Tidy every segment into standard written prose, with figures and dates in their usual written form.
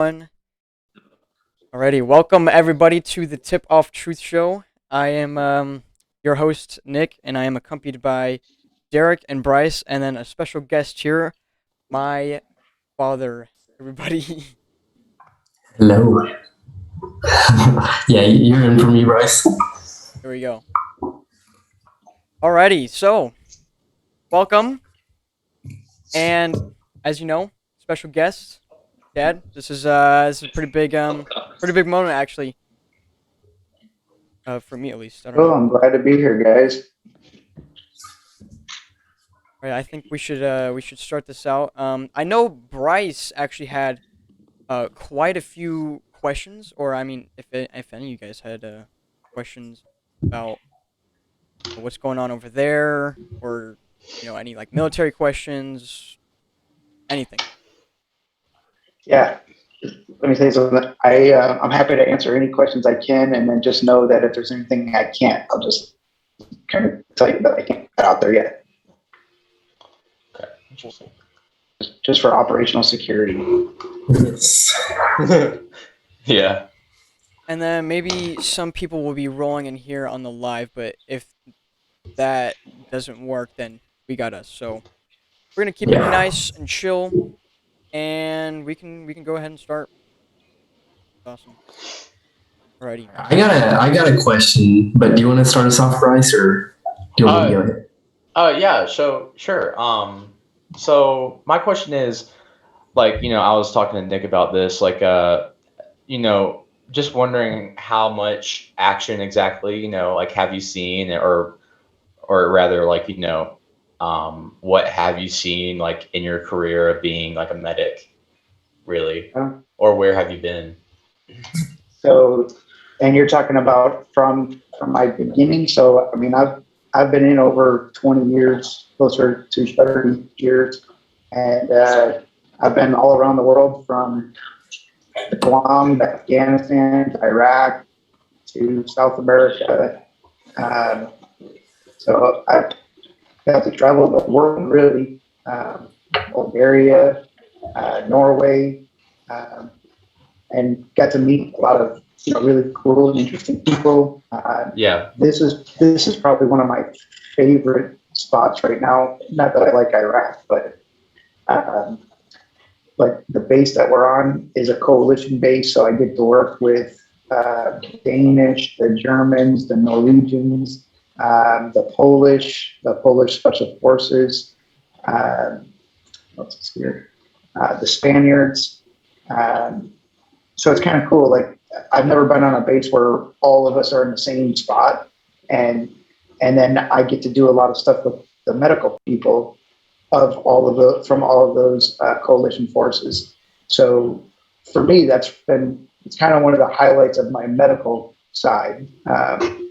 One. Alrighty, welcome everybody to the Tip Off Truth Show. I am your host Nick, and I am accompanied by Derek and Bryce, and then a special guest here, my father. Everybody, Hello. Yeah, you're in for me, Bryce. here we go. Alrighty, so welcome, and as you know, special guest, Dad. This is a pretty big moment actually, for me at least. I don't Well, know. I'm glad to be here, guys. Right, I think we should start this out. I know Bryce actually had quite a few questions, or I mean, if any of you guys had questions about what's going on over there, or any like military questions, anything. Yeah, let me say something. I'm happy to answer any questions I can, and then just know that if there's anything I can't, I'll just kind of tell you that I can't get out there yet, Okay, interesting. just for operational security. Yes. Yeah. And then maybe some people will be rolling in here on the live, but if that doesn't work, then we got us. So we're gonna keep it Yeah. nice and chill, and we can go ahead and start. Awesome. Alrighty. I got a question, but do you want to start us off, Bryce, or do you want me to go ahead? Yeah. So sure. So my question is, I was talking to Nick about this, you know, just wondering how much action exactly, have you seen, or rather, what have you seen, like, in your career of being like a medic, really, Uh, or where have you been? So, and you're talking about from my beginning. So, I mean, I've been in over 20 years, closer to 30 years, and I've been all around the world from Guam to Afghanistan to Iraq to South America. Um, so I've got to travel the world really, Bulgaria, Norway, um, and got to meet a lot of really cool and interesting people. Yeah. This is probably one of my favorite spots right now. Not that I like Iraq, um, but the base that we're on is a coalition base, so I get to work with Danish, the Germans, the Norwegians, the Polish Special Forces, um, what's this here? The Spaniards. Um, so it's kind of cool. Like I've never been on a base where all of us are in the same spot, and and then I get to do a lot of stuff with the medical people of all of those coalition forces. So for me, it's kind of one of the highlights of my medical side,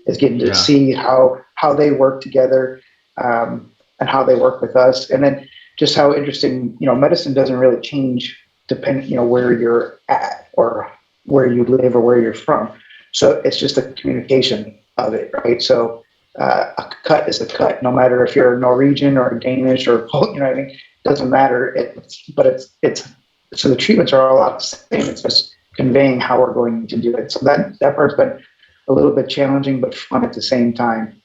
is getting to Yeah. see how they work together, and how they work with us, and then just how interesting. Medicine doesn't really change depending where you're at or where you live or where you're from. So it's just the communication of it, right? So a cut is a cut, no matter if you're a Norwegian or a Danish or you know what I mean. It doesn't matter. It's so the treatments are all about the same. It's just conveying how we're going to do it. So that part's been a little bit challenging but fun at the same time.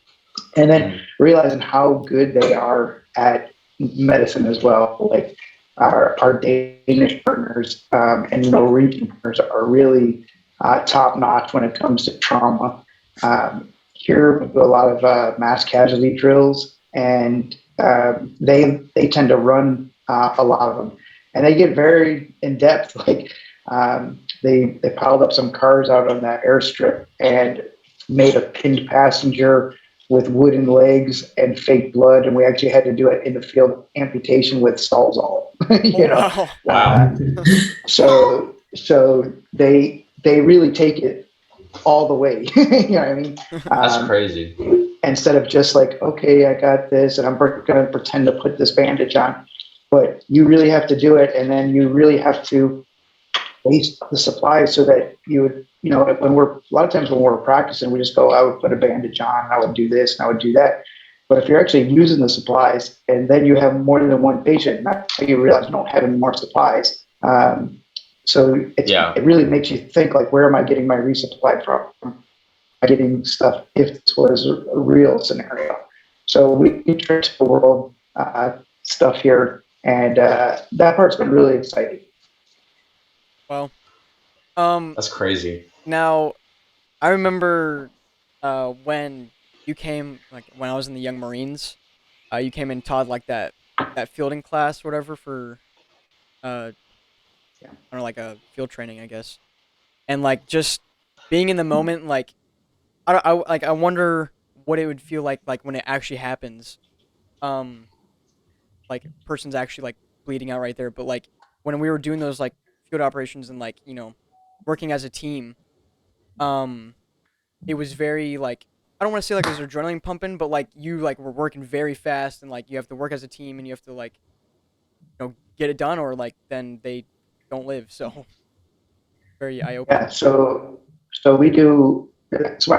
And then realizing how good they are at medicine as well. Like our Danish partners and Norwegian partners are really top notch when it comes to trauma. Here we do a lot of mass casualty drills, and they tend to run a lot of them, and they get very in depth. Like they piled up some cars out on that airstrip and made a pinned passenger with wooden legs and fake blood, and we actually had to do it in the field amputation with Sawzall. you know, Oh, Wow. so they really take it all the way. You know what I mean? That's Um, crazy. Instead of just like, okay, I got this, and I'm going to pretend to put this bandage on, but you really have to do it, and then you really have to waste the supplies so that you would, when we're a lot of times when we're practicing, we just go, I would put a bandage on, I would do this, and I would do that. But if you're actually using the supplies, and then you have more than one patient, not you realize you don't have any more supplies. So Yeah. it really makes you think, like, where am I getting my resupply from? Am I getting stuff if this was a real scenario? So we tried the world stuff here, and that part's been really exciting. Well, um, That's crazy. now I remember when you came, like when I was in the Young Marines, you came and taught like that fielding class or whatever for Yeah. I don't know, like a field training, I guess. And like just being in the moment, like I don't, I wonder what it would feel like when it actually happens. Um, like person's actually like bleeding out right there. But like when we were doing those like field operations and like working as a team, um, it was very like I don't want to say like there's adrenaline pumping, but like you like were working very fast and like you have to work as a team and you have to like get it done or like then they don't live. So very eye Yeah, opening. so we do. That's why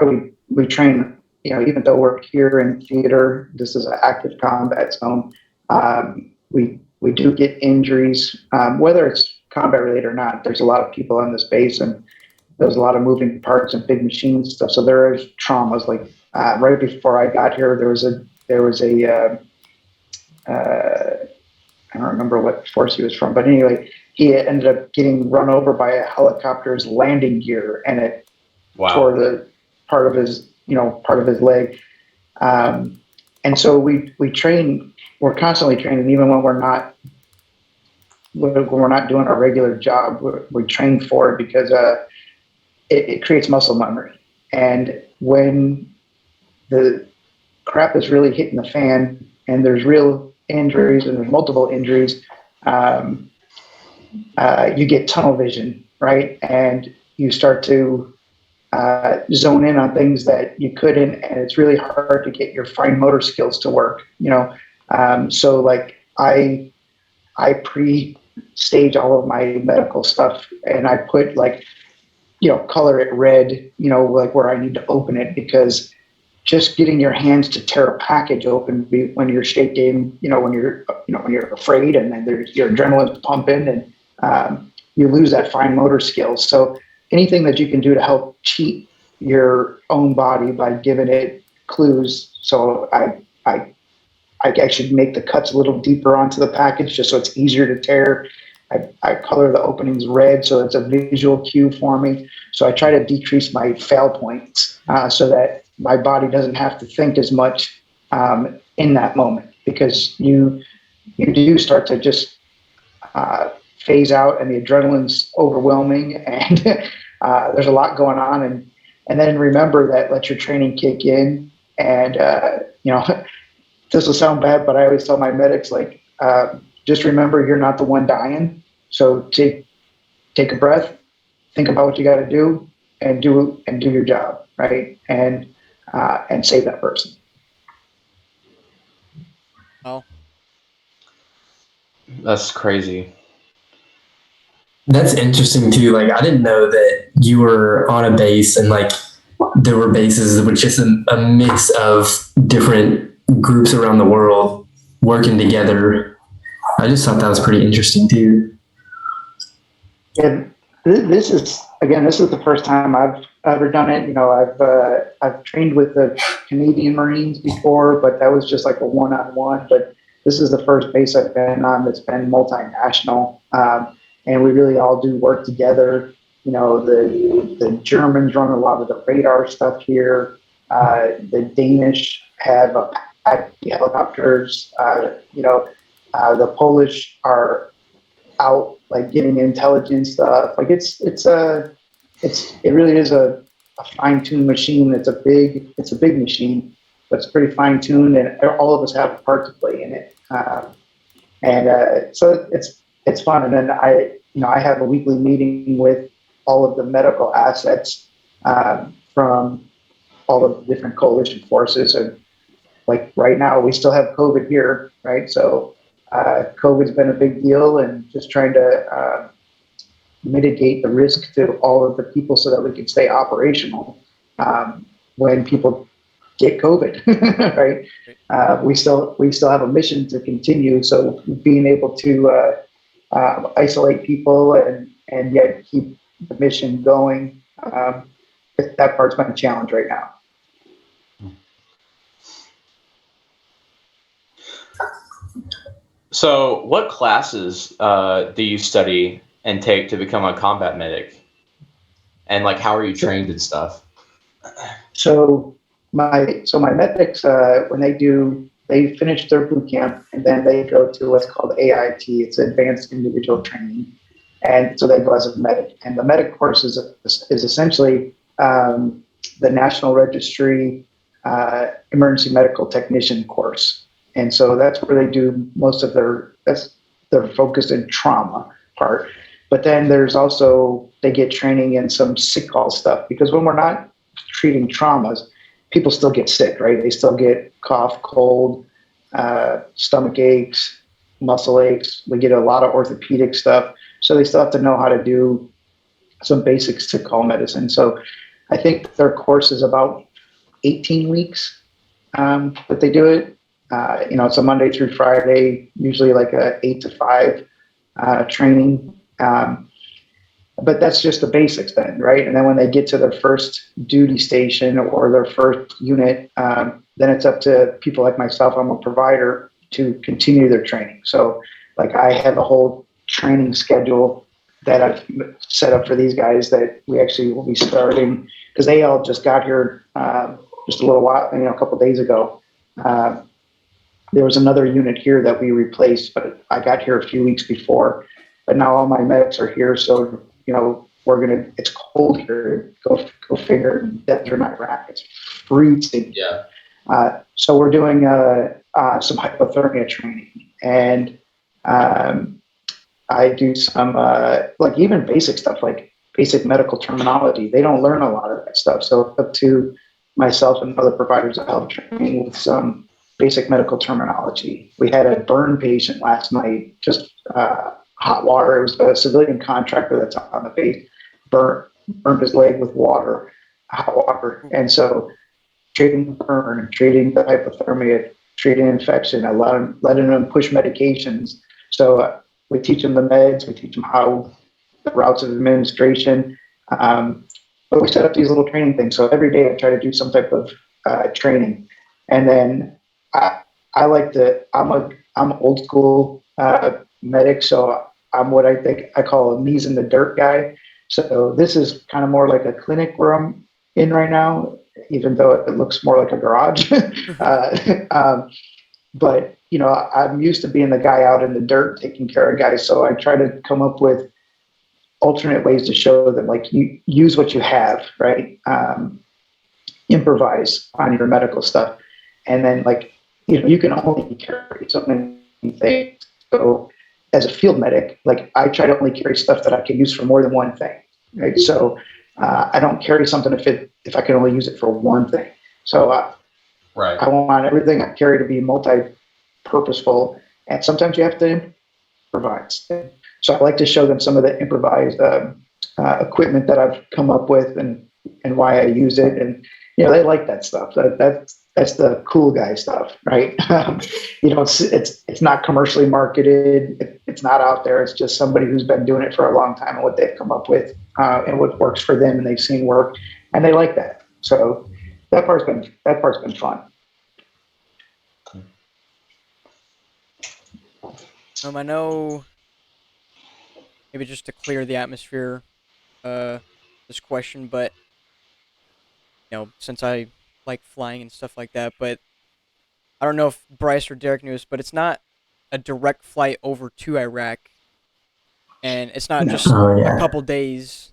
we train. Even though we're here in theater, this is an active combat zone. We do get injuries, whether it's combat related or not. There's a lot of people on this base, and there's a lot of moving parts and big machines and stuff. So there is traumas. Like right before I got here, there was a I don't remember what force he was from, but anyway, he ended up getting run over by a helicopter's landing gear, and it tore Wow. the part of his leg. And so we train. We're constantly training, even when we're not doing our regular job. We train for it because it creates muscle memory. And when the crap is really hitting the fan, and there's real injuries, and there's multiple injuries, um, you get tunnel vision, right? And you start to zone in on things that you couldn't, and it's really hard to get your fine motor skills to work. So like I pre-stage all of my medical stuff, and I put like color it red, like where I need to open it, because just getting your hands to tear a package open when you're shaking, when you're afraid, and then there's your adrenaline's pumping, and you lose that fine motor skills. So anything that you can do to help cheat your own body by giving it clues. So I actually make the cuts a little deeper onto the package just so it's easier to tear. I color the openings red so it's a visual cue for me. So I try to decrease my fail points so that my body doesn't have to think as much in that moment, because you do start to just phase out, and the adrenaline's overwhelming, and there's a lot going on, and then remember that let your training kick in, and this will sound bad, but I always tell my medics, like, just remember you're not the one dying. So take a breath, think about what you got to do, and do your job, right? And save that person. Well, That's crazy. That's interesting too. Like I didn't know that you were on a base and like there were bases with just a mix of different groups around the world working together. I just thought that was pretty interesting too. And this is the first time I've ever done it. I've trained with the Canadian Marines before, but that was just like a one-on-one. But this is the first base I've been on that's been multinational, and we really all do work together. The Germans run a lot of the radar stuff here. The Danish have helicopters. The Polish are out like getting intelligence stuff. Like it really is a fine-tuned machine. It's a big machine, but it's pretty fine-tuned, and all of us have a part to play in it. So it's fun. And then I have a weekly meeting with all of the medical assets from all of the different coalition forces. And like right now, we still have COVID here, right? So COVID's been a big deal, and just trying to mitigate the risk to all of the people so that we can stay operational when people get COVID, right? great. We still have a mission to continue. So being able to isolate people and yet keep the mission going. That part's been a challenge right now. So, what classes do you study and take to become a combat medic? And like, how are you trained and stuff? So my medics, when they finish their boot camp and then they go to what's called AIT. It's Advanced Individual Training, and so they go as a medic. And the medic course is essentially the National Registry Emergency Medical Technician course. And so that's where they do most of their focus in trauma part. But then there's also they get training in some sick call stuff, because when we're not treating traumas, people still get sick, right? They still get cough, cold, stomach aches, muscle aches. We get a lot of orthopedic stuff. So they still have to know how to do some basic sick call medicine. So I think their course is about 18 weeks that they do it. It's a Monday through Friday, usually like a 8 to 5 training. But that's just the basics then, right? And then when they get to their first duty station or their first unit, then it's up to people like myself. I'm a provider to continue their training. So, like, I have a whole training schedule that I've set up for these guys that we actually will be starting, because they all just got here just a little while, a couple of days ago. There was another unit here that we replaced, but I got here a few weeks before. But now all my medics are here, so it's cold here. Go figure. Desert in Iraq, it's freezing. Yeah. So we're doing some hypothermia training, and I do some like even basic stuff like basic medical terminology. They don't learn a lot of that stuff, so it's up to myself and other providers to help training with some basic medical terminology. We had a burn patient last night, just hot water. It was a civilian contractor that's on the base, burned his leg with water, hot water. And so treating burn, treating the hypothermia, treating infection, letting them push medications. So we teach them the meds, we teach them how the routes of administration. But we set up these little training things. So every day I try to do some type of training. And then I'm old school medic, so I'm what I think I call a knees in the dirt guy. So this is kind of more like a clinic where I'm in right now, even though it looks more like a garage. But I'm used to being the guy out in the dirt taking care of guys. So I try to come up with alternate ways to show them, like, you use what you have, right? Improvise on your medical stuff, and then, like, you can only carry so many things. So as a field medic, like, I try to only carry stuff that I can use for more than one thing, right? So I don't carry something if I can only use it for one thing. So Right. I want everything I carry to be multi-purposeful, and sometimes you have to improvise. So I like to show them some of the improvised equipment that I've come up with and why I use it, and they like that stuff. That's the cool guy stuff, right? It's not commercially marketed. It's not out there. It's just somebody who's been doing it for a long time and what they've come up with and what works for them, and they've seen work, and they like that. So that part's been fun. I know, maybe just to clear the atmosphere, this question, but since I like flying and stuff like that, but I don't know if Bryce or Derek knew this, but it's not a direct flight over to Iraq, and it's not No. just Oh a yeah. couple days,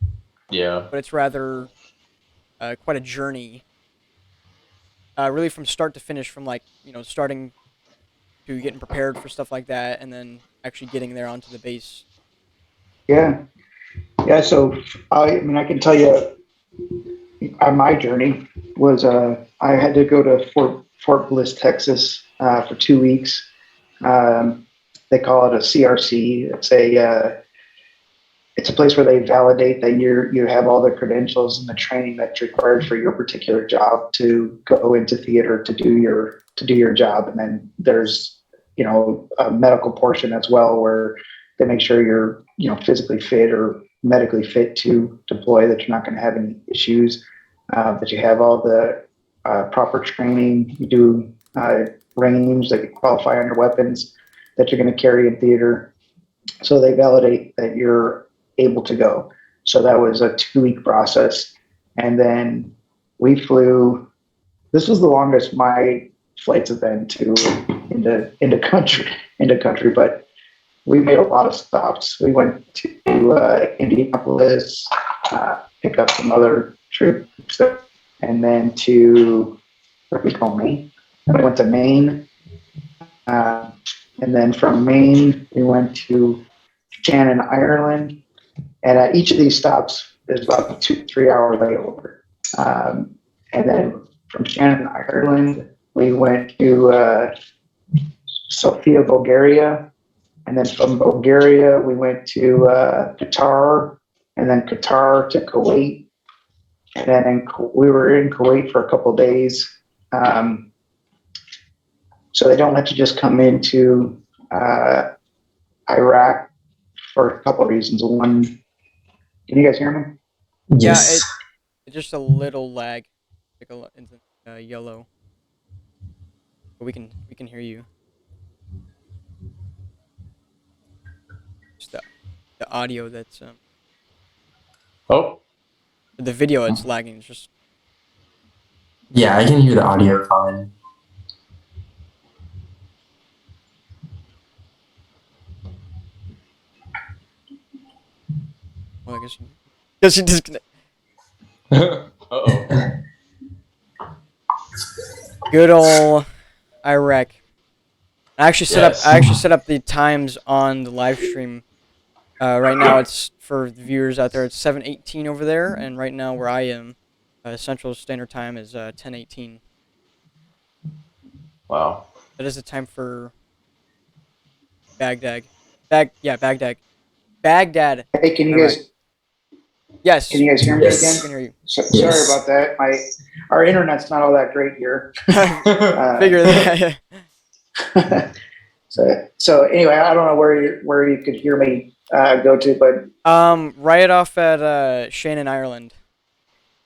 Yeah. but it's rather quite a journey, really from start to finish, from like starting to getting prepared for stuff like that, and then actually getting there onto the base. Yeah. Yeah. So I can tell you, on my journey was I had to go to Fort Bliss, Texas, for 2 weeks. They call it a CRC. It's a place where they validate that you have all the credentials and the training that's required for your particular job to go into theater to do your job. And then there's a medical portion as well, where they make sure you're physically fit or medically fit to deploy, that you're not going to have any issues, that you have all the proper training. You do range that you qualify on your weapons that you're going to carry in theater. So they validate that you're able to go. So that was a 2-week process. And then we flew, this was the longest my flights have been into country, but we made a lot of stops. We went to Indianapolis, pick up some other troops, and then to where we call Maine. And we went to Maine, and then from Maine we went to Shannon, Ireland, and at each of these stops is about a 2-3 hour layover. And then from Shannon, Ireland, we went to Sofia, Bulgaria. And then from Bulgaria, we went to Qatar, and then Qatar to Kuwait. And then we were in Kuwait for a couple of days. So they don't let you just come into Iraq for a couple of reasons. One, can you guys hear me? Yes. Yeah, it's just a little lag, like into yellow, but we can hear you. Just the audio that's Oh, the video it's lagging. It's just Yeah, I can hear the audio fine. well, I guess you disconnect. uh-oh. Good old Iraq. I actually Yes. set up the times on the live stream. Right now it's for the viewers out there. It's 7:18 over there, and right now where I am, Central Standard Time is 10:18. Wow. That is the time for Baghdad. Baghdad. Baghdad. Hey, can you Iraq. guys Yes, can you guys hear me Yes. I again? can hear you. Yes. Sorry about that. Our internet's not all that great here. Figure that. So anyway, I don't know where you could hear me go to, but Right off at Shannon, Ireland.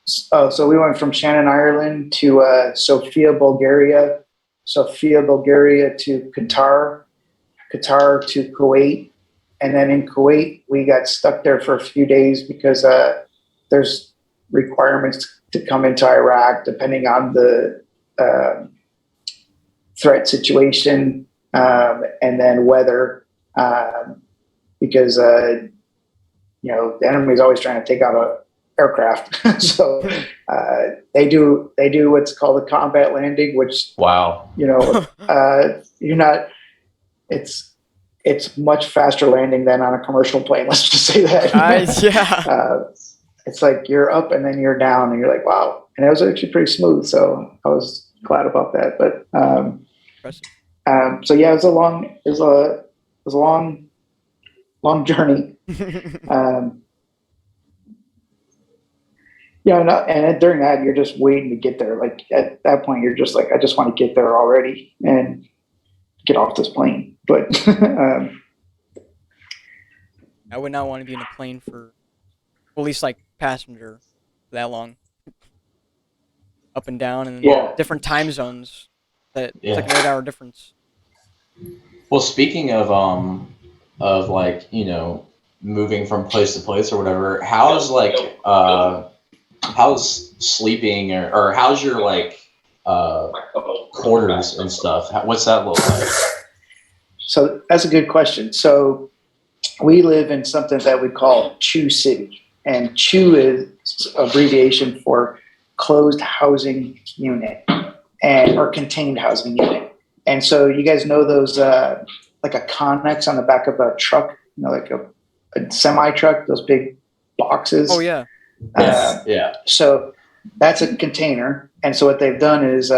so we went from Shannon, Ireland to Sofia, Bulgaria, Sofia, Bulgaria to Qatar, Qatar to Kuwait, and then in Kuwait we got stuck there for a few days because there's requirements to come into Iraq depending on the threat situation, and then weather, because the enemy is always trying to take out a aircraft. So they do what's called a combat landing, which Wow. you're not. It's much faster landing than on a commercial plane. Let's just say that. Yeah. It's like you're up and then you're down, and you're like, wow. And it was actually pretty smooth, so I was glad about that. But so yeah, it was a long journey. And during that, you're just waiting to get there. Like at that point, you're just like, I just want to get there already and get off this plane. But I would not want to be in a plane for, well, at least like passenger, for that long. Up and down, and Yeah. different time zones. It's Yeah. like an 8-hour difference. Well, speaking of like, moving from place to place or whatever, how's sleeping or how's your quarters and stuff? What's that look like? So that's a good question. So we live in something that we call CHU City, and CHU is abbreviation for closed housing unit or contained housing unit. And so you guys know those like a Connex on the back of a truck, like a semi truck, those big boxes. Oh yeah. Yeah. So that's a container. And so what they've done is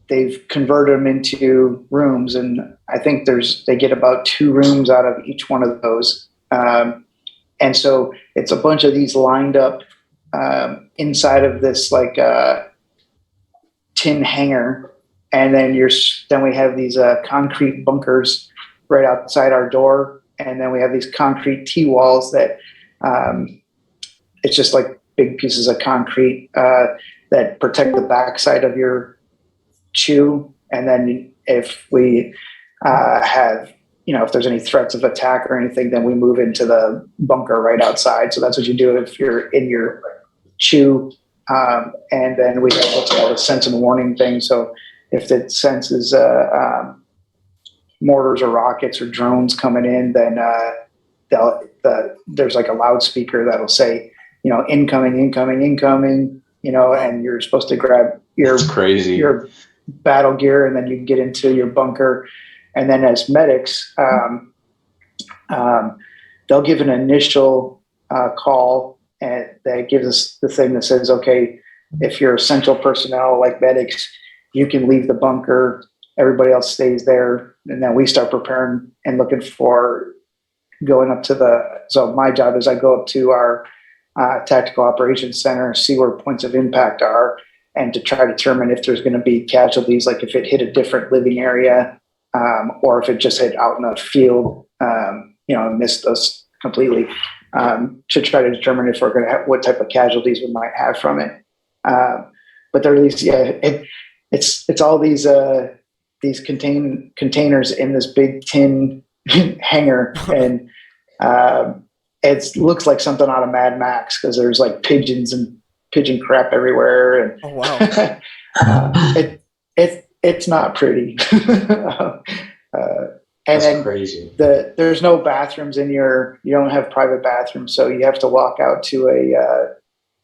they've converted them into rooms, and I think they get about 2 rooms out of each one of those. And so it's a bunch of these lined up inside of this like tin hangar, and then we have these concrete bunkers right outside our door, and then we have these concrete T-walls that It's just like big pieces of concrete that protect the backside of your chew. And then if we have, if there's any threats of attack or anything, then we move into the bunker right outside. So that's what you do if you're in your chew. And then we have what's called a sense and warning thing. So if it senses mortars or rockets or drones coming in, then there's like a loudspeaker that'll say, incoming, incoming, incoming, and you're supposed to grab That's crazy. your battle gear, and then you get into your bunker. And then as medics, they'll give an initial call, and that gives us the thing that says, okay, if you're essential personnel like medics, you can leave the bunker. Everybody else stays there. And then we start preparing and looking for going up to so my job is I go up to our tactical operations center, see where points of impact are, and to try to determine if there's going to be casualties, like if it hit a different living area, or if it just hit out in a field, and missed us completely, to try to determine if we're going to have what type of casualties we might have from it. But there at least, it's all these containers in this big tin hangar, and it looks like something out of Mad Max because there's like pigeons and pigeon crap everywhere, and Oh wow. it's not pretty. And That's then crazy. there's no bathrooms you don't have private bathrooms, so you have to walk out to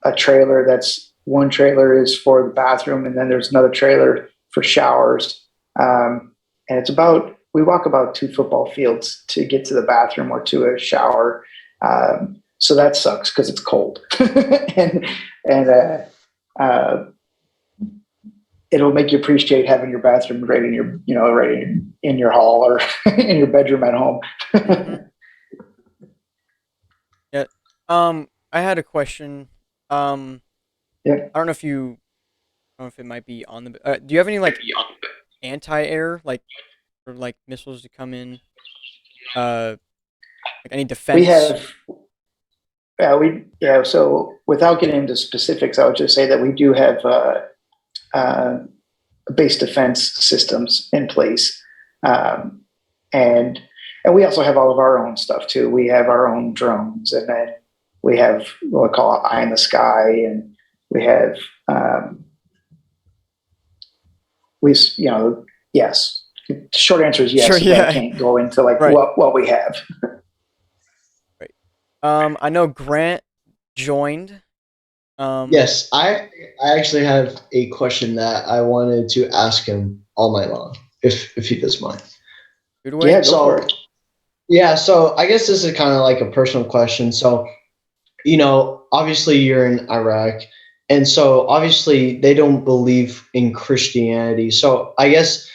a trailer. That's one trailer is for the bathroom, and then there's another trailer for showers. And we walk about 2 football fields to get to the bathroom or to a shower. So that sucks because it's cold, and it'll make you appreciate having your bathroom right in your hall or in your bedroom at home. Mm-hmm. Yeah. I had a question. Yeah. I don't know if it might be on the. Do you have any like anti-air, like, or like missiles to come in? Like any defense? We have. So without getting into specifics, I would just say that we do have base defense systems in place, and we also have all of our own stuff too. We have our own drones, and then we have what we call eye in the sky, and we have yes. The short answer is yes. Sure, yeah. But I can't go into like Right. what we have. Right. I know Grant joined. Yes, I actually have a question that I wanted to ask him all night long, if he does mind. Shoot away. Yeah, go for it. Yeah, so I guess this is kind of like a personal question. So, obviously you're in Iraq, and so obviously they don't believe in Christianity. So I guess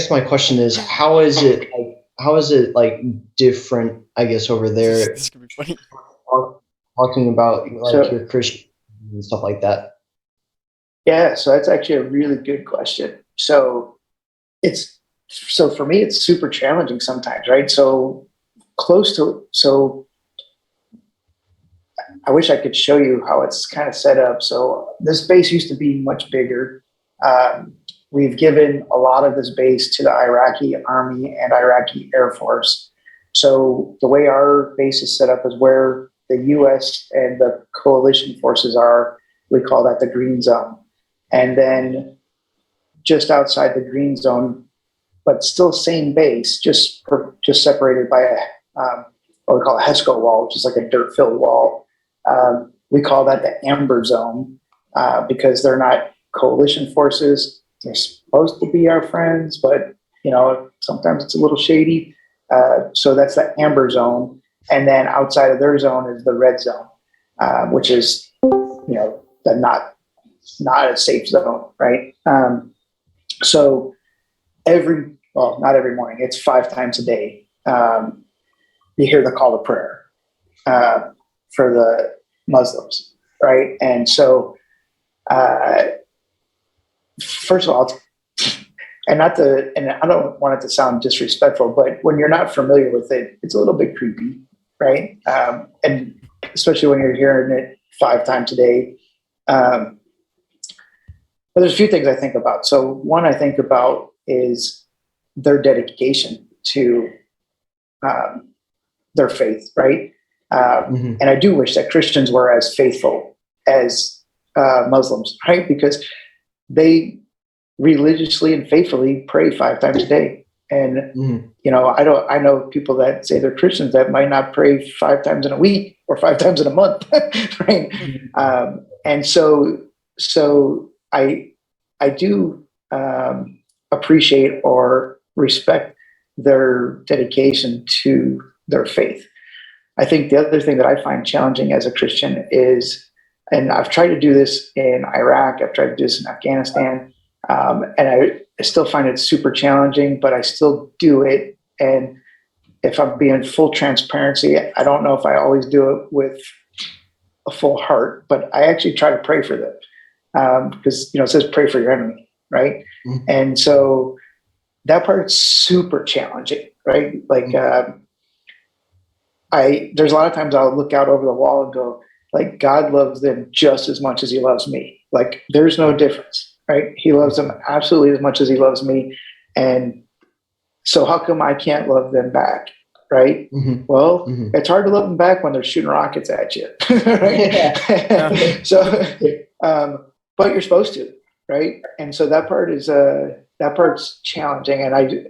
my question is, how is it like different, I guess, over there, This could be funny. talking about like So- your Christian and stuff like that? Yeah, so that's actually a really good question. So for me, it's super challenging sometimes, right? So I wish I could show you how it's kind of set up. So this base used to be much bigger. We've given a lot of this base to the Iraqi Army and Iraqi Air Force. So the way our base is set up is where the U.S. and the coalition forces are. We call that the green zone. And then just outside the green zone, but still same base, just separated by what we call a HESCO wall, which is like a dirt-filled wall. We call that the amber zone because they're not coalition forces. They're supposed to be our friends, but sometimes it's a little shady. So that's the amber zone, and then outside of their zone is the red zone, which is the not a safe zone, right? So not every morning, it's 5 times a day. You hear the call to prayer for the Muslims, right? And so, first of all, and I don't want it to sound disrespectful, but when you're not familiar with it, it's a little bit creepy, right? And especially when you're hearing it 5 times a day. But there's a few things I think about. So one I think about is their dedication to their faith, right? And I do wish that Christians were as faithful as Muslims, right? Because they religiously and faithfully pray 5 times a day. And I know people that say they're Christians that might not pray 5 times in a week or 5 times in a month, right? And so I do appreciate or respect their dedication to their faith. I think the other thing that I find challenging as a Christian is, and I've tried to do this in Iraq, I've tried to do this in Afghanistan, and I still find it super challenging, but I still do it. And if I'm being full transparency, I don't know if I always do it with a full heart, but I actually try to pray for them because, it says pray for your enemy, right? And so that part's super challenging, right? Like, there's a lot of times I'll look out over the wall and go, like, God loves them just as much as he loves me. Like, there's no difference, right? He loves them absolutely as much as he loves me. And so how come I can't love them back? Right. Well, it's hard to love them back when they're shooting rockets at you. Right. So, but you're supposed to, right? And so that part's challenging. And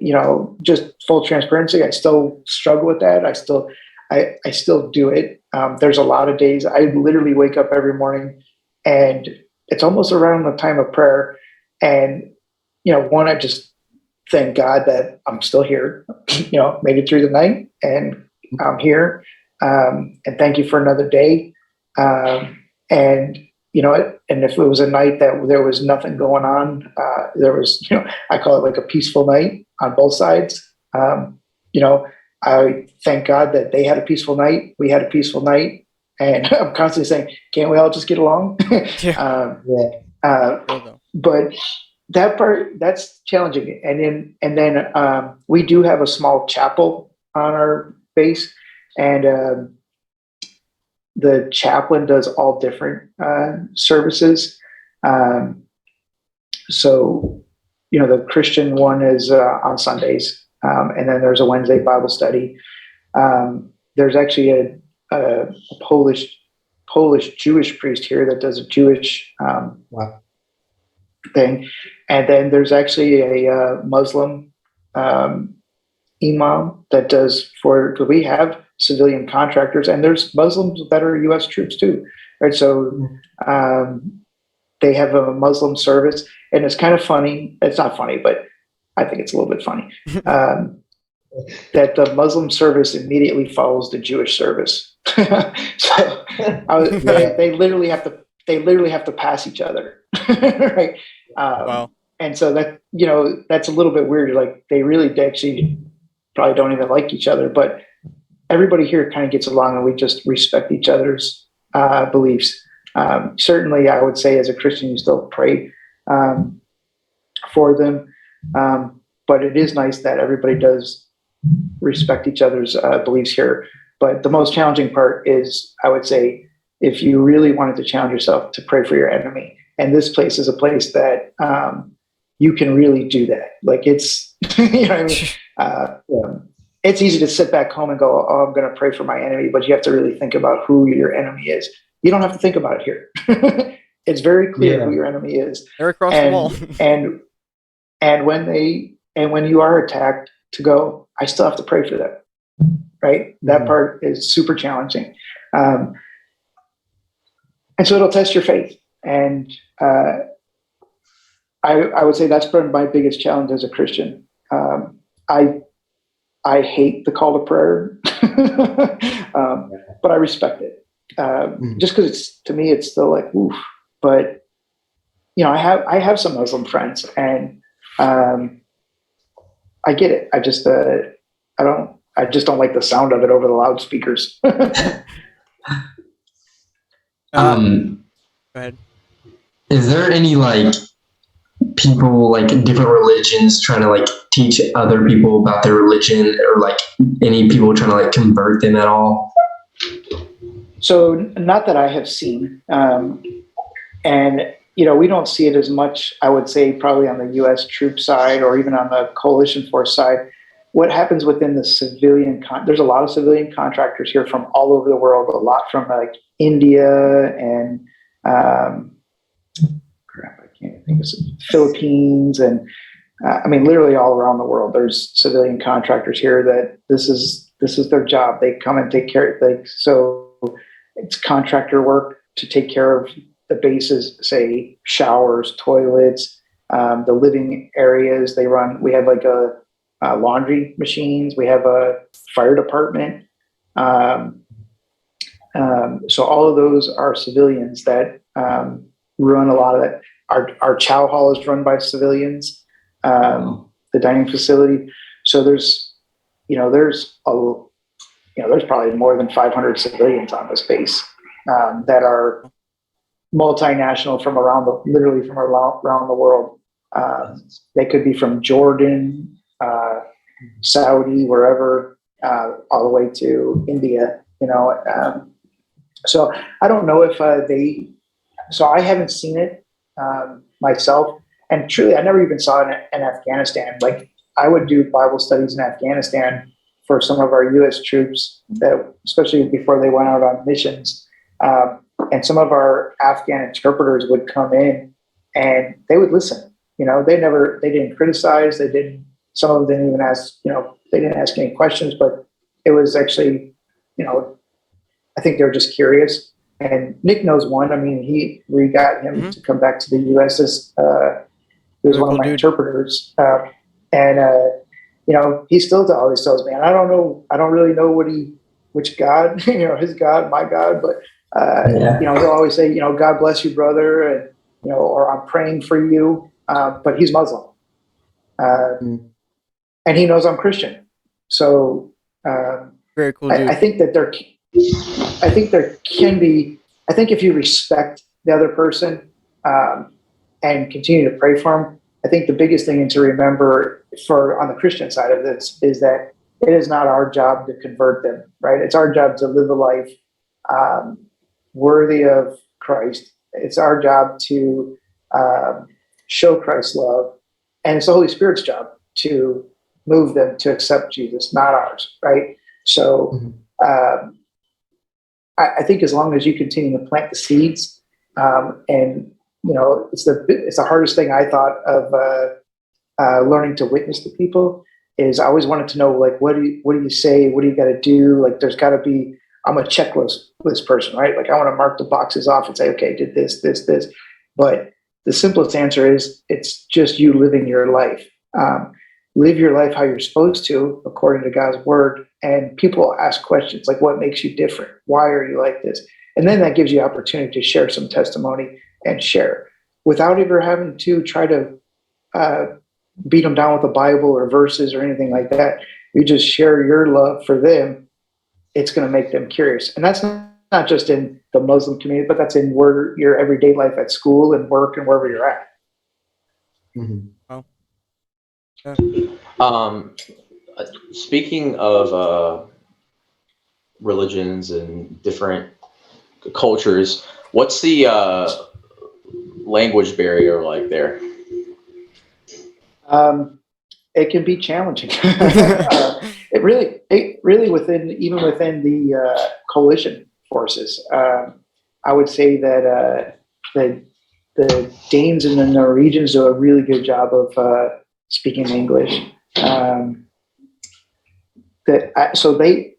just full transparency, I still struggle with that. I still do it. There's a lot of days I literally wake up every morning and it's almost around the time of prayer. And, one, I just thank God that I'm still here, made it through the night and I'm here. And thank you for another day. And if it was a night that there was nothing going on, there was, I call it like a peaceful night on both sides. I thank God that they had a peaceful night. We had a peaceful night. And I'm constantly saying, can't we all just get along? But that part, that's challenging. And then we do have a small chapel on our base, and the chaplain does all different services. So, the Christian one is on Sundays. And then there's a Wednesday Bible study. There's actually a Polish Jewish priest here that does a Jewish thing. And then there's actually a Muslim imam that does because we have civilian contractors and there's Muslims that are U.S. troops too, right? So they have a Muslim service, and it's kind of funny. It's not funny, but I think it's a little bit funny that the Muslim service immediately follows the Jewish service. So they literally have to pass each other, right? Wow. And so that that's a little bit weird. Like they really actually probably don't even like each other, but everybody here kind of gets along, and we just respect each other's beliefs. Certainly, I would say as a Christian, you still pray for them. But it is nice that everybody does respect each other's beliefs here. But the most challenging part is, I would say, if you really wanted to challenge yourself, to pray for your enemy. And this place is a place that you can really do that. Like it's, it's easy to sit back home and go, oh, I'm going to pray for my enemy. But you have to really think about who your enemy is. You don't have to think about it here. It's very clear who your enemy is. They're across the wall. And when you are attacked, to go, I still have to pray for them, right? That part is super challenging. And so it'll test your faith. And I would say that's been my biggest challenge as a Christian. I hate the call to prayer, but I respect it. Just because to me, it's still like, oof. But, I have some Muslim friends, and I get it. I just don't like the sound of it over the loudspeakers. Go ahead. Is there any people different religions trying to teach other people about their religion, or any people trying to convert them at all? So not that I have seen, and we don't see it as much. I would say probably on the U.S. troop side or even on the coalition force side. What happens within the civilian? There's a lot of civilian contractors here from all over the world. A lot from like India and crap, I can't think of some Philippines and I mean literally all around the world. There's civilian contractors here that this is their job. They come and take care. So it's contractor work to take care of the bases, say showers, toilets, the living areas. We have like a laundry machines. We have a fire department. So all of those are civilians that run a lot of that. Our chow hall is run by civilians. The dining facility. So there's probably more than 500 civilians on this base that are multinational from literally from around the world. They could be from Jordan, Saudi, wherever, all the way to India. So I don't know if So I haven't seen it myself, and truly, I never even saw it in Afghanistan. Like I would do Bible studies in Afghanistan for some of our U.S. troops, especially before they went out on missions. And some of our Afghan interpreters would come in and they would listen. They didn't criticize. Some of them didn't even ask, they didn't ask any questions, but it was actually, I think they were just curious. And Nick knows one. I mean, we got him to come back to the U.S. as, he was one of my interpreters. He still always tells me, and I don't really know which God, his God, my God, but, he'll always say, God bless you, brother. And, or I'm praying for you. But he's Muslim. And he knows I'm Christian. So, very cool, dude. I think there can be, I think if you respect the other person, and continue to pray for them, I think the biggest thing to remember on the Christian side of this is that it is not our job to convert them, right? It's our job to live a life worthy of Christ. It's our job to show Christ's love, and it's the Holy Spirit's job to move them to accept Jesus, not ours, right? So I think as long as you continue to plant the seeds, and it's the hardest thing I thought of learning to witness to people is I always wanted to know, like, what do you say? What do you got to do? Like, there's got to be, I'm a checklist person, right? Like I want to mark the boxes off and say, okay, did this. But the simplest answer is it's just you living your life. Live your life how you're supposed to, according to God's word. And people ask questions like, what makes you different? Why are you like this? And then that gives you opportunity to share some testimony and share without ever having to try to beat them down with the Bible or verses or anything like that. You just share your love for them. It's going to make them curious. And that's not just in the Muslim community, but that's in your everyday life at school and work and wherever you're at. Wow. Speaking of religions and different cultures, what's the language barrier like there? It can be challenging. It really even within the coalition forces. I would say that the Danes and the Norwegians do a really good job of speaking English. I actually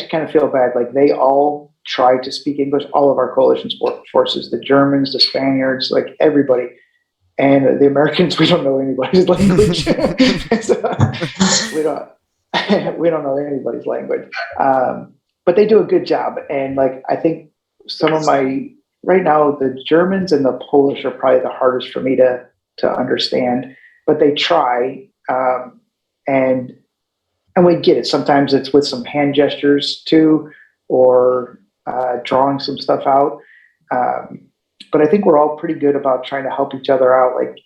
kind of feel bad. Like they all try to speak English. All of our coalition forces, the Germans, the Spaniards, like everybody. And the Americans, we don't know anybody's language. So, we don't know anybody's language. But they do a good job. And like I think right now the Germans and the Polish are probably the hardest for me to understand. But they try, and we get it. Sometimes it's with some hand gestures too, or drawing some stuff out. But I think we're all pretty good about trying to help each other out. Like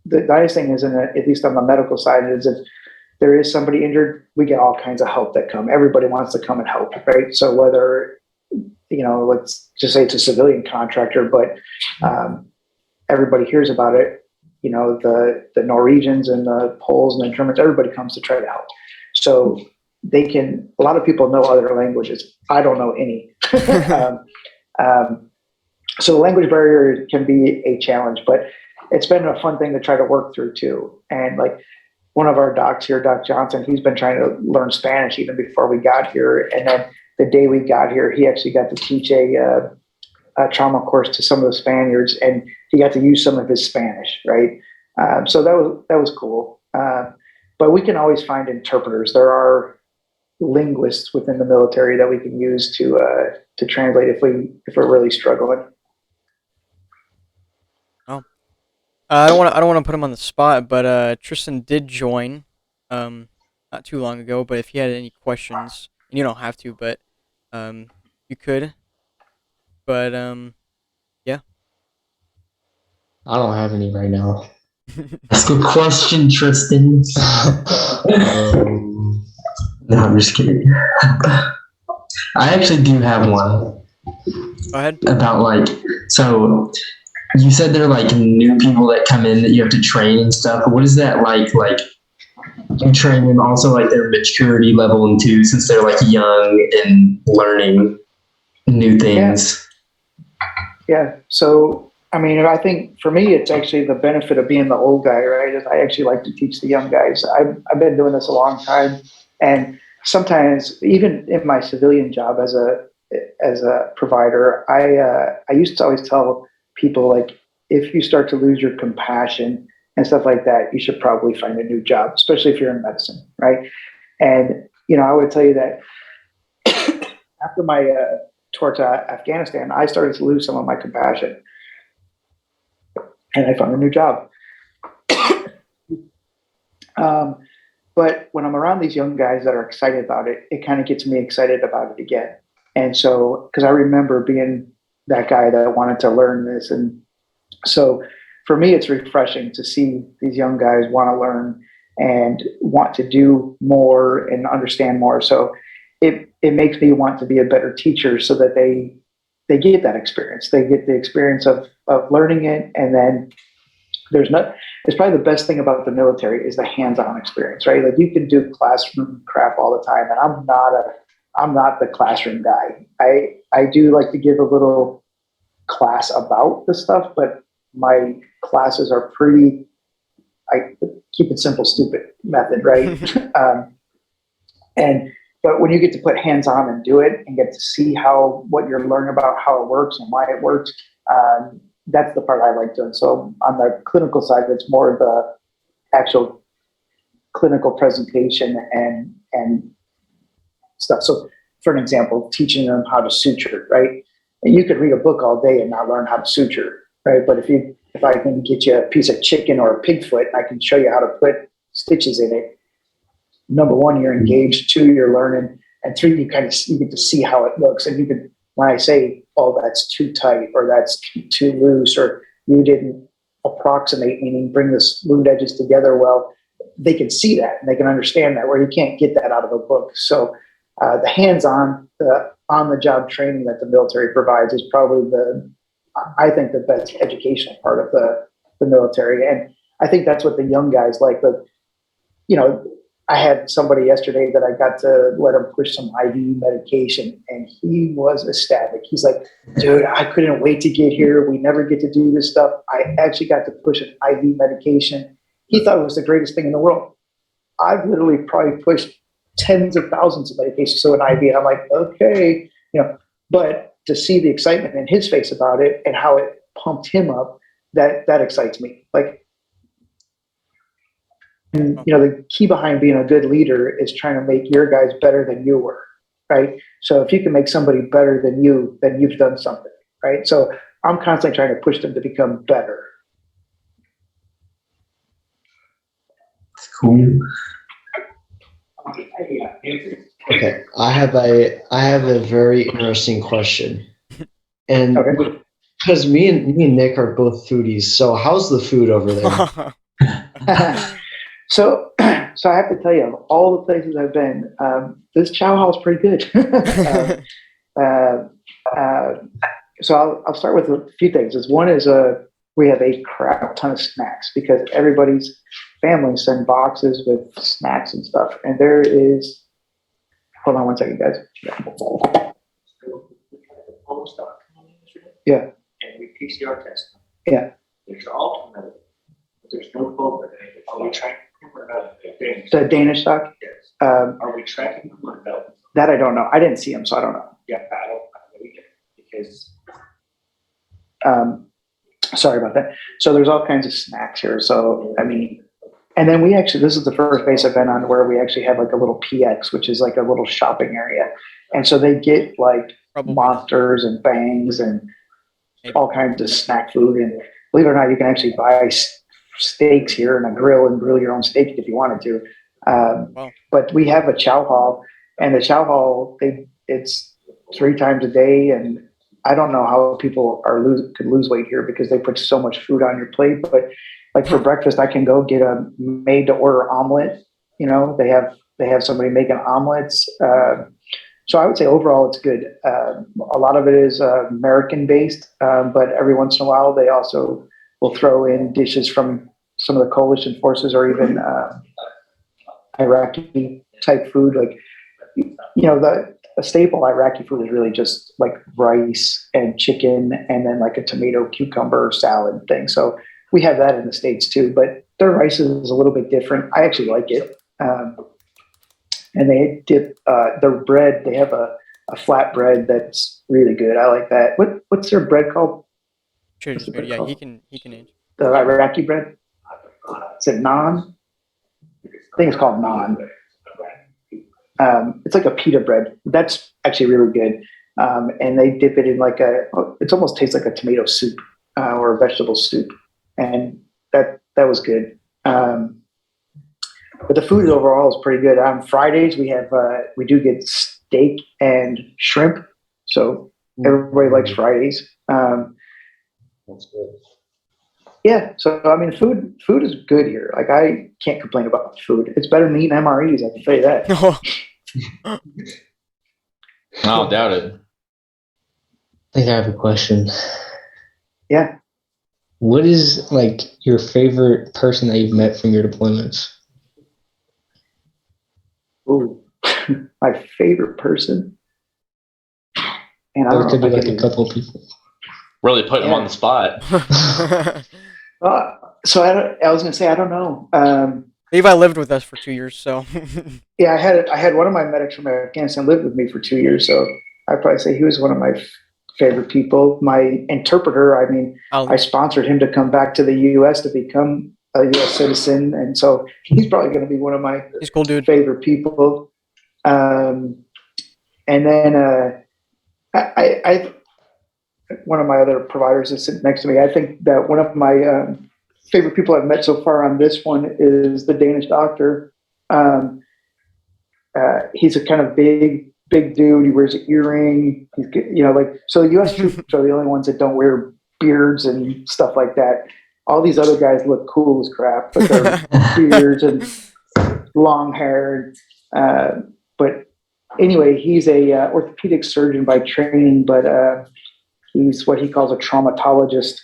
the nice thing is, at least on the medical side, is if there is somebody injured, we get all kinds of help that come. Everybody wants to come and help, right? So whether let's just say it's a civilian contractor, but everybody hears about it. The Norwegians and the Poles and the Germans, everybody comes to try it out. So a lot of people know other languages. I don't know any. So the language barrier can be a challenge, but it's been a fun thing to try to work through too. And like one of our docs here, Doc Johnson, he's been trying to learn Spanish even before we got here. And then the day we got here, he actually got to teach a trauma course to some of the Spaniards, and he got to use some of his Spanish, right? So that was cool. But we can always find interpreters. There are linguists within the military that we can use to translate if we're really struggling. Oh, I don't want to put him on the spot, but Tristan did join, not too long ago. But if he had any questions, and you don't have to, but you could. But yeah. I don't have any right now. That's a good question, Tristan. No, I'm just kidding. I actually do have one. Go ahead. About so you said there are like new people that come in that you have to train and stuff. What is that like? Like you train them also like their maturity level and too, since they're like young and learning new things. Yeah. So I mean, I think for me, it's actually the benefit of being the old guy, right? Is I actually like to teach the young guys. I've been doing this a long time, and sometimes even in my civilian job as a provider, I used to always tell people, like, if you start to lose your compassion and stuff like that, you should probably find a new job, especially if you're in medicine, right? And I would tell you that after my tour to Afghanistan, I started to lose some of my compassion. And I found a new job. But when I'm around these young guys that are excited about it, it kind of gets me excited about it again. And so, because I remember being that guy that wanted to learn this. And so for me, it's refreshing to see these young guys want to learn and want to do more and understand more. So it makes me want to be a better teacher so that they get that experience. They get the experience of learning it, and then it's probably the best thing about the military is the hands-on experience, right? Like you can do classroom crap all the time, and I'm not the classroom guy. I do like to give a little class about the stuff, but my classes are pretty, I keep it simple, stupid method, right? But when you get to put hands on and do it and get to see what you're learning about, how it works and why it works, that's the part I like doing. So on the clinical side, it's more the actual clinical presentation and stuff. So for an example, teaching them how to suture, right? And you could read a book all day and not learn how to suture, right? But if I can get you a piece of chicken or a pig foot, I can show you how to put stitches in it. Number one, you're engaged. Two, you're learning. And three, you get to see how it looks. And you can, when I say, oh, that's too tight or that's too loose or you didn't approximate, meaning bring the wound edges together well, they can see that and they can understand that, where you can't get that out of a book. So the hands-on, on-the-job training that the military provides is probably I think, the best educational part of the military. And I think that's what the young guys like. But, I had somebody yesterday that I got to let him push some IV medication, and he was ecstatic. He's like, dude, I couldn't wait to get here. We never get to do this stuff. I actually got to push an IV medication. He thought it was the greatest thing in the world. I've literally probably pushed tens of thousands of medications to an IV. And I'm like, okay, but to see the excitement in his face about it and how it pumped him up, that excites me. Like, and, the key behind being a good leader is trying to make your guys better than you were, right? So if you can make somebody better than you, then you've done something, right? So I'm constantly trying to push them to become better. Cool. Okay, I have a very interesting question, and because me and Nick are both foodies, so how's the food over there? So I have to tell you, of all the places I've been, this chow hall is pretty good. Uh, so I'll start with a few things. One is we have a crap ton of snacks because everybody's family send boxes with snacks and stuff. And there is, hold on one second, guys. Yeah. And we PCR test them. Yeah. There's all tomato, but there's no COVID. Are we tracking them or not? The Danish stock? Yes. Um, Are we tracking them or no? that I don't know. I didn't see them, so I don't know. Yeah, I don't know either because Sorry about that. So there's all kinds of snacks here. So, I mean, and then we actually, this is the first base I've been on where we actually have like a little PX, which is like a little shopping area. And so they get like Probably monsters and bangs and all kinds of snack food. And believe it or not, you can actually buy steaks here and a grill and grill your own steak if you wanted to. Wow. But we have a chow hall, and the chow hall, it's 3 times a day. And I don't know how people could lose weight here because they put so much food on your plate. But like for breakfast, I can go get a made to order omelet. You know, they have somebody making omelets. So I would say overall it's good. A lot of it is American based, but every once in a while they also will throw in dishes from some of the coalition forces or even Iraqi type food. Like, you know, a staple Iraqi food is really just like rice and chicken and then like a tomato cucumber salad thing. So we have that in the States too, but their rice is a little bit different. I actually like it. And they dip their bread. They have a flat bread that's really good. I like that. What's their bread called? Should have just made, yeah, he can answer. The Iraqi bread. Is it naan? I think it's called naan. It's like a pita bread. That's actually really good. And they dip it in like it almost tastes like a tomato soup or a vegetable soup. And that was good. But the food overall is pretty good. On Fridays, we do get steak and shrimp. So everybody likes Fridays. That's good. Yeah. So, I mean, food is good here. Like, I can't complain about food. It's better than eating MREs, I can tell you that. I don't doubt it. I think I have a question. Yeah. What is like your favorite person that you've met from your deployments? Ooh, my favorite person. And I Or don't it could know be if I like a couple of people. Really putting him on the spot. So I was gonna say I don't know. Levi lived with us for 2 years, so Yeah, I had one of my medics from Afghanistan lived with me for 2 years, so I'd probably say he was one of my favorite people. My interpreter, I mean, I sponsored him to come back to the U.S. to become a U.S. citizen, and so he's probably going to be one of my he's cool, dude. favorite people. And then I one of my other providers is sitting next to me. I think that one of my favorite people I've met so far on this one is the Danish doctor. He's a kind of big dude. He wears an earring. He's, you know, like, so the U.S. troops are the only ones that don't wear beards and stuff like that. All these other guys look cool as crap, but their beards and long hair. But anyway, he's a orthopedic surgeon by training, but he's what he calls a traumatologist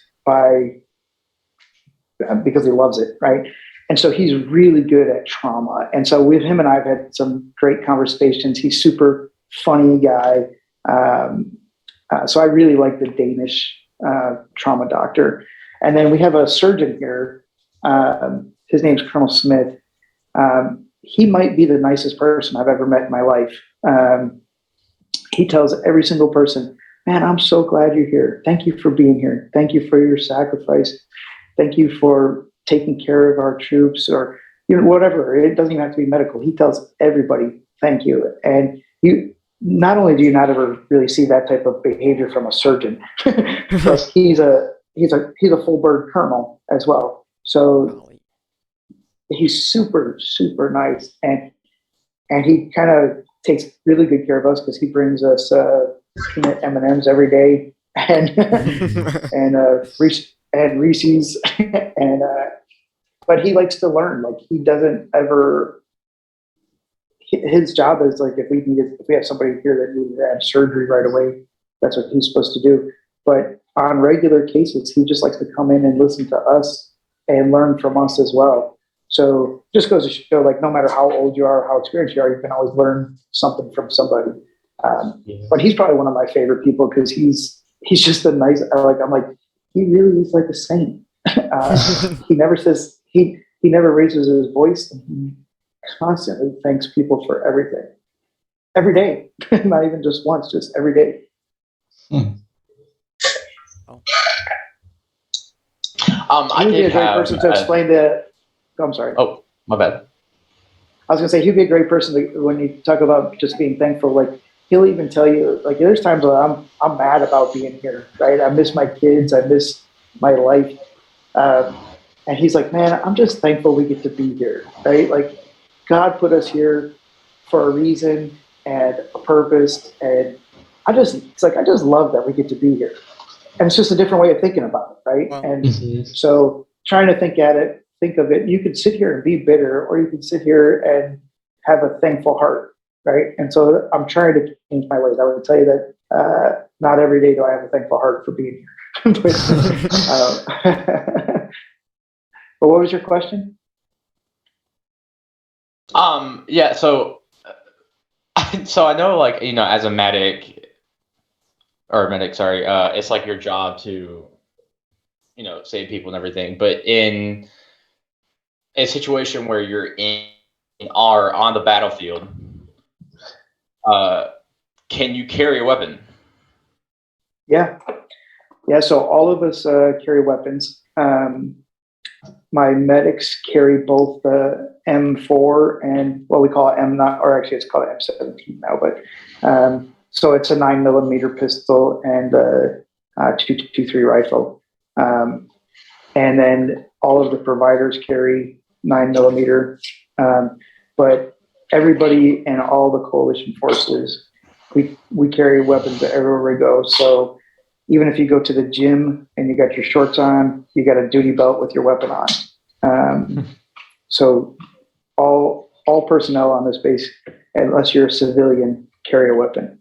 because he loves it, right? And so he's really good at trauma. And so with him and I've had some great conversations. He's super funny guy. So I really like the Danish trauma doctor. And then we have a surgeon here. His name's Colonel Smith. He might be the nicest person I've ever met in my life. He tells every single person, man, I'm so glad you're here. Thank you for being here. Thank you for your sacrifice. Thank you for taking care of our troops, or, you know, whatever. It doesn't even have to be medical. He tells everybody, thank you. And you, not only do you not ever really see that type of behavior from a surgeon, but he's a full bird colonel as well. So he's super, super nice. And he kind of takes really good care of us because he brings us peanut M&Ms every day and Reese's and but he likes to learn. Like, he doesn't ever. His job is like, if we have somebody here that needs to have surgery right away, that's what he's supposed to do. But on regular cases, he just likes to come in and listen to us and learn from us as well. So just goes to show, like, no matter how old you are, how experienced you are, you can always learn something from somebody. But he's probably one of my favorite people because he's just a nice. I'm like, he really is like a saint. He never says he never raises his voice. And he constantly thanks people for everything, every day, not even just once, just every day. I He'd be did a great have. person to explain the. I'm sorry. Oh, my bad. I was gonna say he'd be a great person to, when you talk about just being thankful. Like he'll even tell you, like there's times where I'm mad about being here, right? I miss my kids, I miss my life, and he's like, man, I'm just thankful we get to be here, right? Like God put us here for a reason and a purpose, and I just love that we get to be here, and it's just a different way of thinking about it, right? Wow. And so trying to think of it, you could sit here and be bitter, or you can sit here and have a thankful heart, right? And so I'm trying to change my ways. I would tell you that not every day do I have a thankful heart for being here. But what was your question? Yeah. So I know, like, as a medic, sorry, it's like your job to, save people and everything. But in a situation where you're are on the battlefield, can you carry a weapon? Yeah. So all of us carry weapons. My medics carry both the M4 and what we call M9, or actually it's called M17 now, but so it's a 9mm pistol and a 223 rifle. And then all of the providers carry 9mm. But everybody and all the coalition forces, we carry weapons everywhere we go. So even if you go to the gym and you got your shorts on, you got a duty belt with your weapon on. So all personnel on this base, unless you're a civilian, carry a weapon.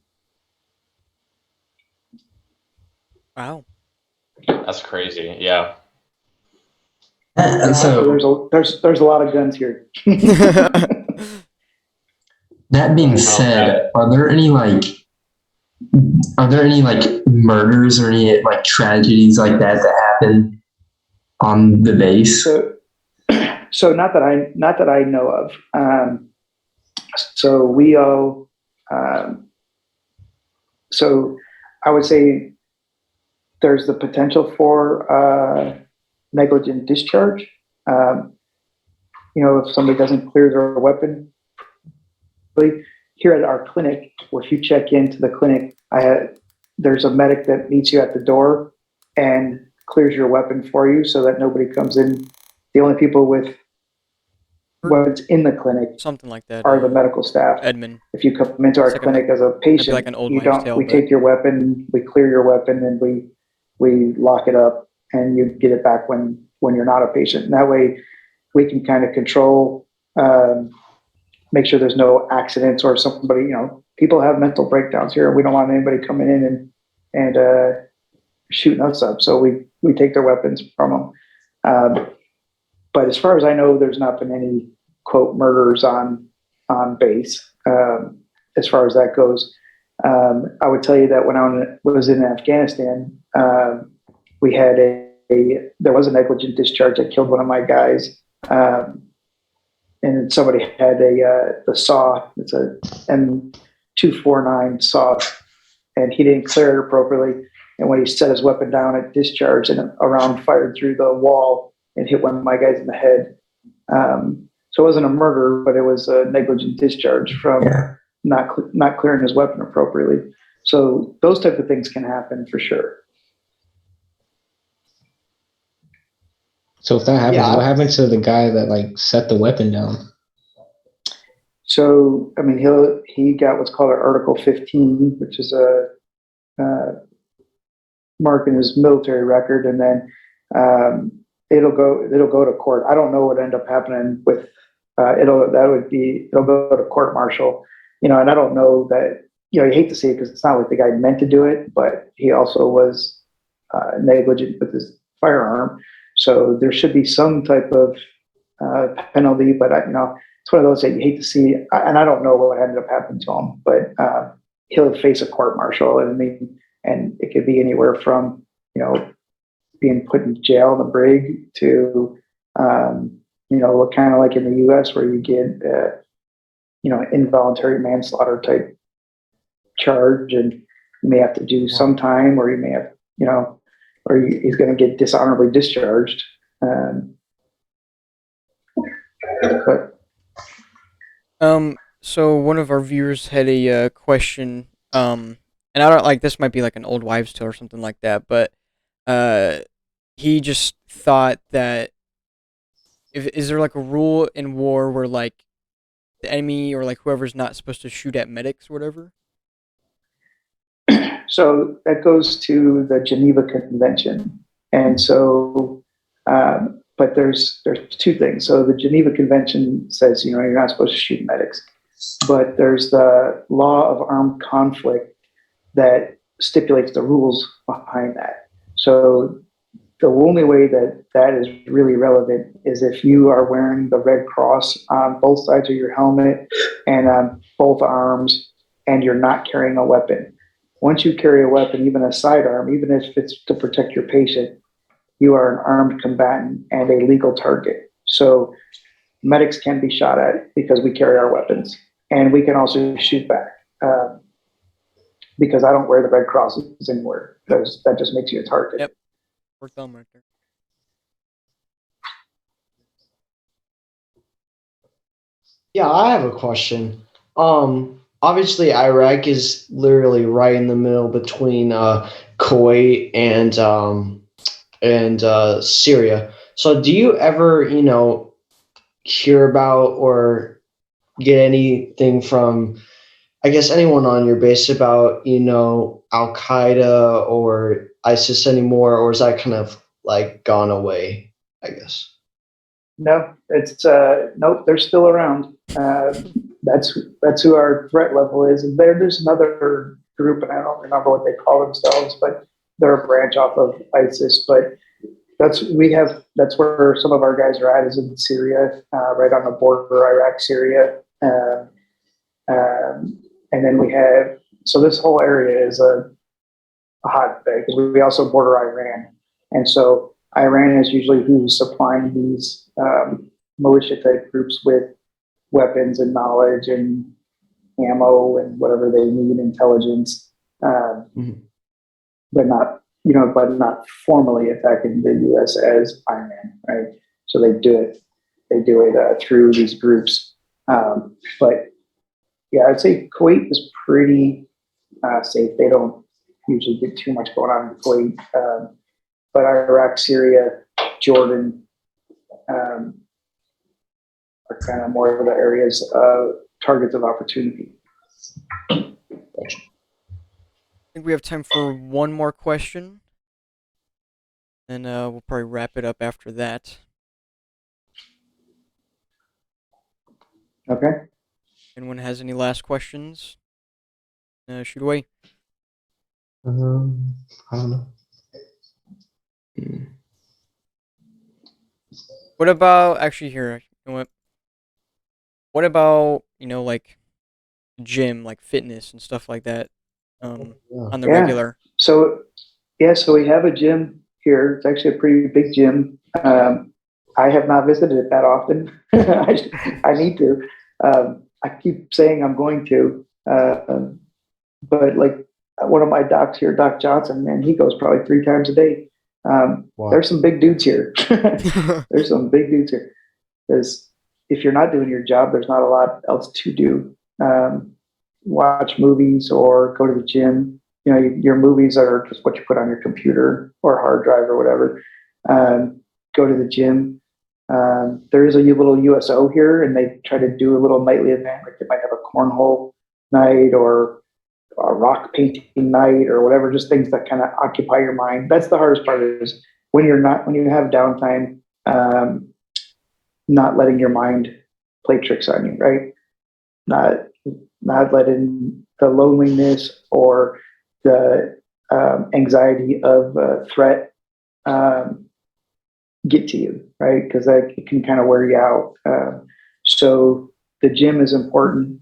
Wow. That's crazy. Yeah. So there's a lot of guns here. that being said, are there any like murders or any like tragedies like that happen on the base? So not that I know of. So we owe. So I would say there's the potential for negligent discharge. If somebody doesn't clear their weapon. Here at our clinic, if you check into the clinic, there's a medic that meets you at the door and clears your weapon for you so that nobody comes in. The only people with weapons in the clinic Something like that. are the medical staff. Edmund. If you come into our clinic as a patient, like an old wives' tale, we take your weapon, we clear your weapon, and we lock it up, and you get it back when you're not a patient. And that way, we can kind of control, make sure there's no accidents or somebody. People have mental breakdowns here. We don't want anybody coming in and shooting us up. So we take their weapons from them. But as far as I know, there's not been any quote murders on base. As far as that goes, I would tell you that when I was in Afghanistan, we had there was a negligent discharge that killed one of my guys, and somebody had the saw. It's a M249 saw, and he didn't clear it appropriately. And when he set his weapon down, it discharged, and a round fired through the wall and hit one of my guys in the head. So it wasn't a murder, but it was a negligent discharge from not clearing his weapon appropriately. So those type of things can happen for sure. So if that happens, what happens to the guy that like set the weapon down? So I mean, he got what's called an Article 15, which is a mark in his military record, and then it'll go to court. I don't know what ended up happening with it'll go to court martial, and I don't know that you know, you hate to see it because it's not like the guy meant to do it, but he also was negligent with his firearm. So there should be some type of penalty, but you know, it's one of those that you hate to see. And I don't know what ended up happening to him, but he'll face a court martial, and I mean, and it could be anywhere from, you know, being put in jail in the brig to, you know, kind of like in the U.S. where you get, you know, involuntary manslaughter type charge, and you may have to do some time, or you may have, you know, or he's going to get dishonorably discharged. But So one of our viewers had a question. And I don't like this might be like an old wives' tale or something like that, but uh, he just thought that if is there like a rule in war where like the enemy or like whoever's not supposed to shoot at medics or whatever? so that goes to the Geneva Convention, and so, but there's two things. So the Geneva Convention says, you know, you're not supposed to shoot medics, but there's the law of armed conflict that stipulates the rules behind that. So the only way that that is really relevant is if you are wearing the red cross on both sides of your helmet and on both arms, and you're not carrying a weapon. Once you carry a weapon, even a sidearm, even if it's to protect your patient, you are an armed combatant and a legal target. So medics can be shot at because we carry our weapons, and we can also shoot back. Because I don't wear the red crosses anywhere. That just makes you a target. Yep. Or thumb right there. Yeah, I have a question. Obviously, Iraq is literally right in the middle between Kuwait and Syria. So, do you ever, you know, hear about or get anything from, I guess, anyone on your base about, you know, Al Qaeda or ISIS anymore, or is that kind of like gone away? I guess. No, it's nope. They're still around. That's who our threat level is. And there's another group, and I don't remember what they call themselves, but they're a branch off of ISIS. But that's where some of our guys are at, is in Syria, right on the border, Iraq, Syria. And then we have, so this whole area is a hotbed because we also border Iran. And so Iran is usually who's supplying these militia type groups with weapons and knowledge and ammo and whatever they need, intelligence, but not, you know, but not formally attacking the U.S. as Iran, right? So they do it through these groups. But yeah, I'd say Kuwait is pretty safe. They don't usually get too much going on in Kuwait. But Iraq, Syria, Jordan are kind of more of the areas of targets of opportunity. I think we have time for one more question, and we'll probably wrap it up after that. Okay. Anyone has any last questions? Shoot away. I don't know. What about actually here? You know what? What about, you know, like gym, like fitness and stuff like that? On the Yeah. regular. So we have a gym here. It's actually a pretty big gym. I have not visited it that often. I need to. I keep saying I'm going to, but like one of my docs here, Doc Johnson, man, he goes probably 3 times a day. Wow. There's some big dudes here. There's some big dudes here. Because if you're not doing your job, there's not a lot else to do. Watch movies or go to the gym. You know, your movies are just what you put on your computer or hard drive or whatever. Go to the gym. There is a little USO here, and they try to do a little nightly event. Like they might have a cornhole night or a rock painting night or whatever. Just things that kind of occupy your mind. That's the hardest part, is when you have downtime, not letting your mind play tricks on you, right? Not not letting the loneliness or the anxiety of threat get to you, right? Because it can kind of wear you out. So the gym is important.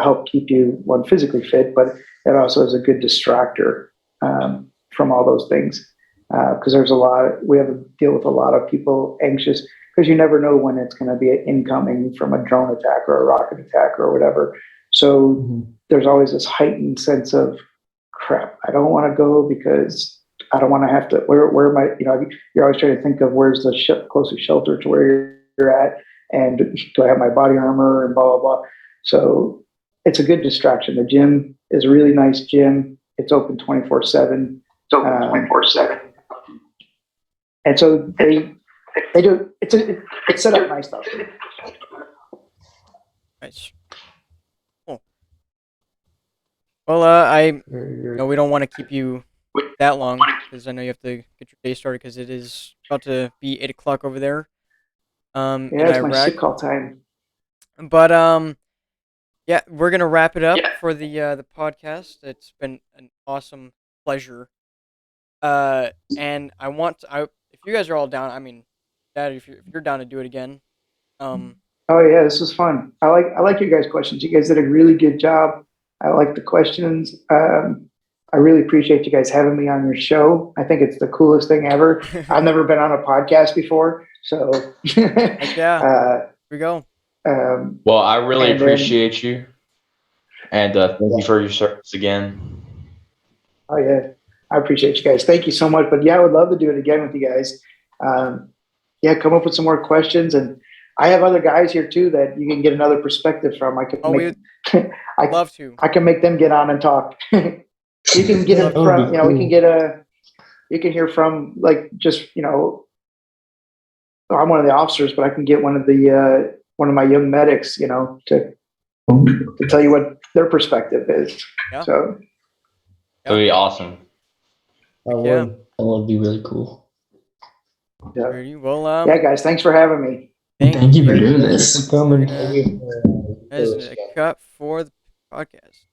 Help keep you one physically fit, but it also is a good distractor from all those things. Because we have to deal with a lot of people anxious because you never know when it's going to be incoming from a drone attack or a rocket attack or whatever. So there's always this heightened sense of crap. I don't want to go because I don't want to have to. Where am I? You're always trying to think of where's the closest shelter to where you're at, and do I have my body armor and blah blah blah. So it's a good distraction. The gym is a really nice gym. It's open 24/7. It's open 24/7. And so they do. It's set up nice though. Nice. Cool. Well, we don't want to keep you that long because I know you have to get your day started because it is about to be 8 o'clock over there. In it's Iraq. my sick call time. But yeah, we're gonna wrap it up for the podcast. It's been an awesome pleasure. And if you guys are all down, I mean, Dad, if you're down to do it again, Oh yeah, this was fun. I like your guys' questions. You guys did a really good job. I like the questions. I really appreciate you guys having me on your show. I think it's the coolest thing ever. I've never been on a podcast before, so Heck yeah, here we go. Well, I really appreciate you, and thank you for your service again. Oh yeah, I appreciate you guys. Thank you so much. But yeah, I would love to do it again with you guys. Come up with some more questions, and I have other guys here too that you can get another perspective from. I'd love to. I can make them get on and talk. You can get it from, we can get you can hear from I'm one of the officers, but I can get one of my young medics, to tell you what their perspective is. Yeah. So it would be awesome. That would be really cool. Yeah. Well, guys, thanks for having me. Thank you for doing this. As a cut for the podcast.